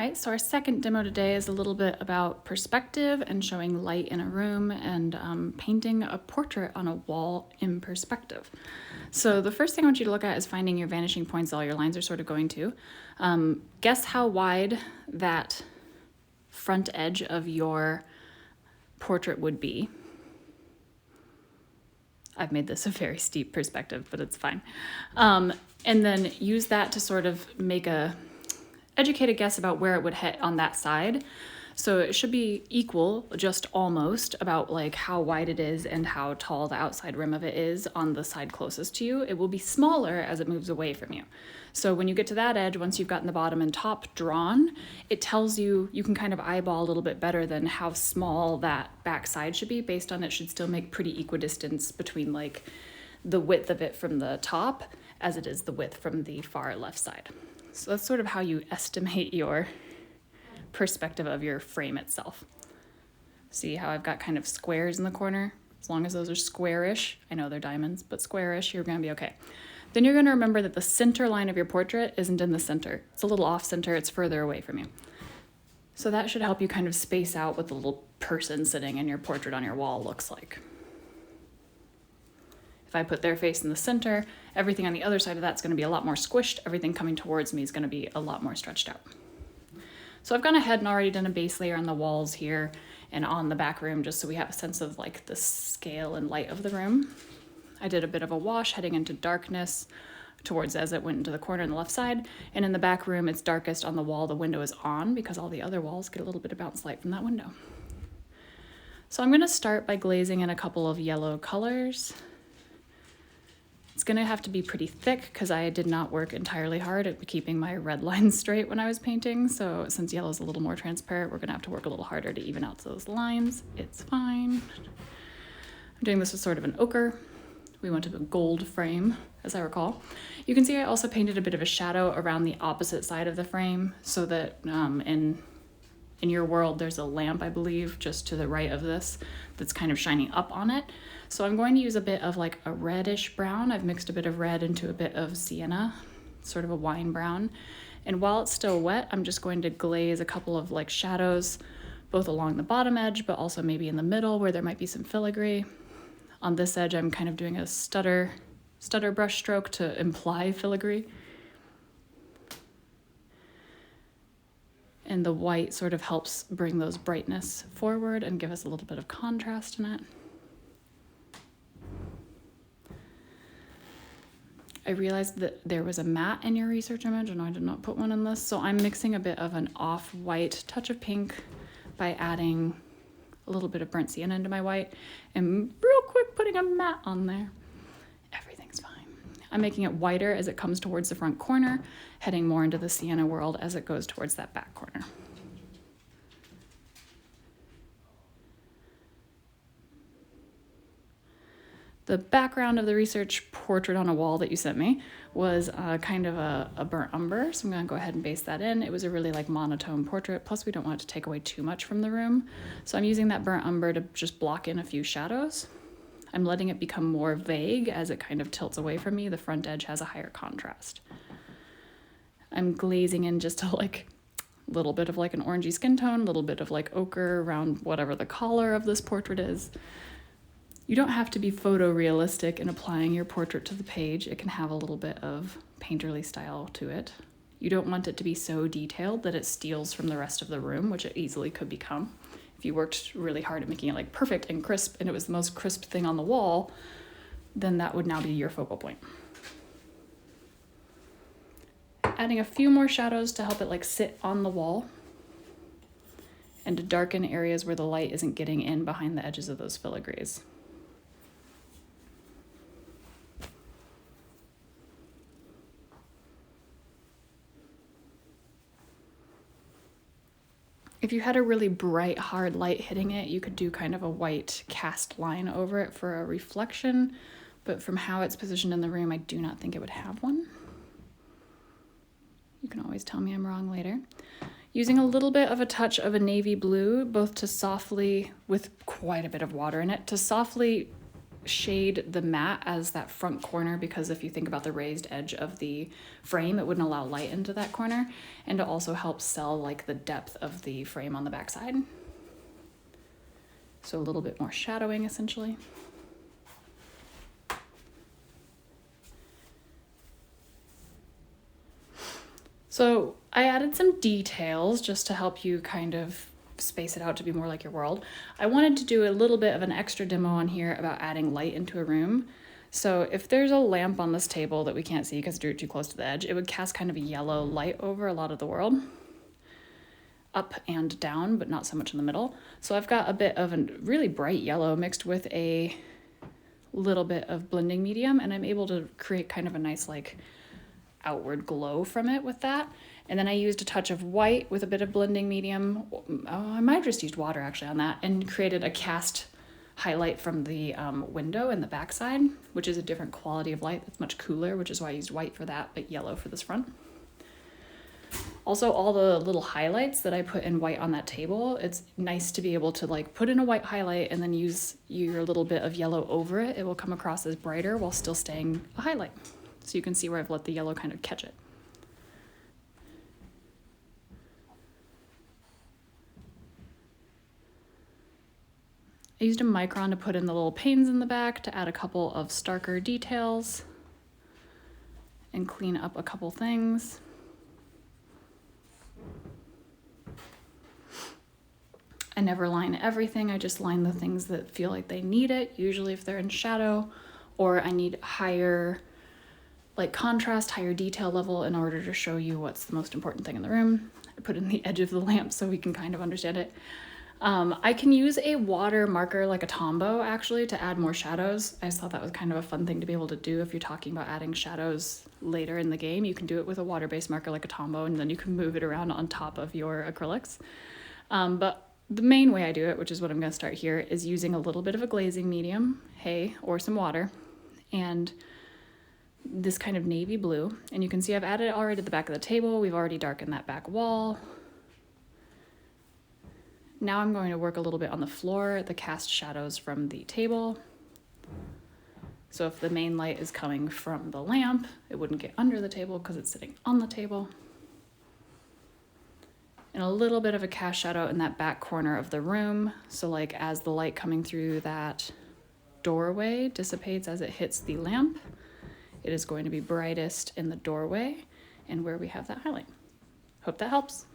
right, so our second demo today is a little bit about perspective and showing light in a room and painting a portrait on a wall in perspective. So the first thing I want you to look at is finding your vanishing points all your lines are sort of going to. Guess how wide that front edge of your portrait would be. I've made this a very steep perspective, but it's fine. And then use that to sort of make a educated guess about where it would hit on that side. So it should be equal, just almost, about like how wide it is and how tall the outside rim of it is on the side closest to you. It will be smaller as it moves away from you. So when you get to that edge, once you've gotten the bottom and top drawn, it tells you, you can kind of eyeball a little bit better than how small that back side should be, based on it should still make pretty equidistance between like the width of it from the top as it is the width from the far left side. So that's sort of how you estimate your perspective of your frame itself. See how I've got kind of squares in the corner? As long as those are squarish, I know they're diamonds, but squarish, you're gonna be okay. Then you're gonna remember that the center line of your portrait isn't in the center. It's a little off center, it's further away from you. So that should help you kind of space out what the little person sitting in your portrait on your wall looks like. If I put their face in the center, everything on the other side of that's gonna be a lot more squished. Everything coming towards me is gonna be a lot more stretched out. So I've gone ahead and already done a base layer on the walls here and on the back room, just so we have a sense of like the scale and light of the room. I did a bit of a wash heading into darkness towards as it went into the corner on the left side. And in the back room, it's darkest on the wall the window is on, because all the other walls get a little bit of bounce light from that window. So I'm gonna start by glazing in a couple of yellow colors. It's gonna have to be pretty thick because I did not work entirely hard at keeping my red lines straight when I was painting. So since yellow is a little more transparent, we're gonna have to work a little harder to even out those lines. It's fine. I'm doing this with sort of an ochre. We went to a gold frame, as I recall. You can see I also painted a bit of a shadow around the opposite side of the frame so that in your world, there's a lamp, I believe, just to the right of this that's kind of shining up on it. So I'm going to use a bit of like a reddish brown. I've mixed a bit of red into a bit of sienna, sort of a wine brown. And while it's still wet, I'm just going to glaze a couple of like shadows, both along the bottom edge, but also maybe in the middle where there might be some filigree. On this edge, I'm kind of doing a stutter brush stroke to imply filigree. And the white sort of helps bring those brightness forward and give us a little bit of contrast in it. I realized that there was a matte in your research image and I did not put one in this. So I'm mixing a bit of an off-white touch of pink by adding a little bit of burnt sienna into my white and real quick putting a matte on there. Everything's fine. I'm making it whiter as it comes towards the front corner, heading more into the sienna world as it goes towards that back corner. The background of the research portrait on a wall that you sent me was kind of a burnt umber, so I'm gonna go ahead and base that in. It was a really like monotone portrait, plus we don't want it to take away too much from the room. So I'm using that burnt umber to just block in a few shadows. I'm letting it become more vague as it kind of tilts away from me. The front edge has a higher contrast. I'm glazing in just a like little bit of like an orangey skin tone, a little bit of like ochre around whatever the collar of this portrait is. You don't have to be photorealistic in applying your portrait to the page. It can have a little bit of painterly style to it. You don't want it to be so detailed that it steals from the rest of the room, which it easily could become. If you worked really hard at making it like perfect and crisp and it was the most crisp thing on the wall, then that would now be your focal point. Adding a few more shadows to help it like sit on the wall and to darken areas where the light isn't getting in behind the edges of those filigrees. If you had a really bright, hard light hitting it, you could do kind of a white cast line over it for a reflection, but from how it's positioned in the room, I do not think it would have one. You can always tell me I'm wrong later. Using a little bit of a touch of a navy blue, both to softly, with quite a bit of water in it, to softly shade the mat as that front corner, because if you think about the raised edge of the frame, it wouldn't allow light into that corner, and to also help sell like the depth of the frame on the back side. So a little bit more shadowing essentially. So I added some details just to help you kind of space it out to be more like your world. I wanted to do a little bit of an extra demo on here about adding light into a room. So if there's a lamp on this table that we can't see because it drew too close to the edge, it would cast kind of a yellow light over a lot of the world, up and down, but not so much in the middle. So I've got a bit of a really bright yellow mixed with a little bit of blending medium, and I'm able to create kind of a nice like outward glow from it with that. And then I used a touch of white with a bit of blending medium. I might have just used water actually on that, and created a cast highlight from the window in the backside, which is a different quality of light that's much cooler, which is why I used white for that, but yellow for this front. Also, all the little highlights that I put in white on that table, it's nice to be able to like put in a white highlight and then use your little bit of yellow over it. It will come across as brighter while still staying a highlight. So you can see where I've let the yellow kind of catch it. I used a micron to put in the little panes in the back to add a couple of starker details and clean up a couple things. I never line everything, I just line the things that feel like they need it, usually if they're in shadow, or I need higher like contrast, higher detail level in order to show you what's the most important thing in the room. I put in the edge of the lamp so we can kind of understand it. I can use a water marker like a Tombow actually to add more shadows. I just thought that was kind of a fun thing to be able to do if you're talking about adding shadows later in the game. You can do it with a water-based marker like a Tombow, and then you can move it around on top of your acrylics. But the main way I do it, which is what I'm going to start here, is using a little bit of a glazing medium, hay, or some water, and this kind of navy blue. And you can see I've added it already to the back of the table. We've already darkened that back wall. Now I'm going to work a little bit on the floor, the cast shadows from the table. So if the main light is coming from the lamp, it wouldn't get under the table because it's sitting on the table. And a little bit of a cast shadow in that back corner of the room. So like as the light coming through that doorway dissipates as it hits the lamp, it is going to be brightest in the doorway and where we have that highlight. Hope that helps.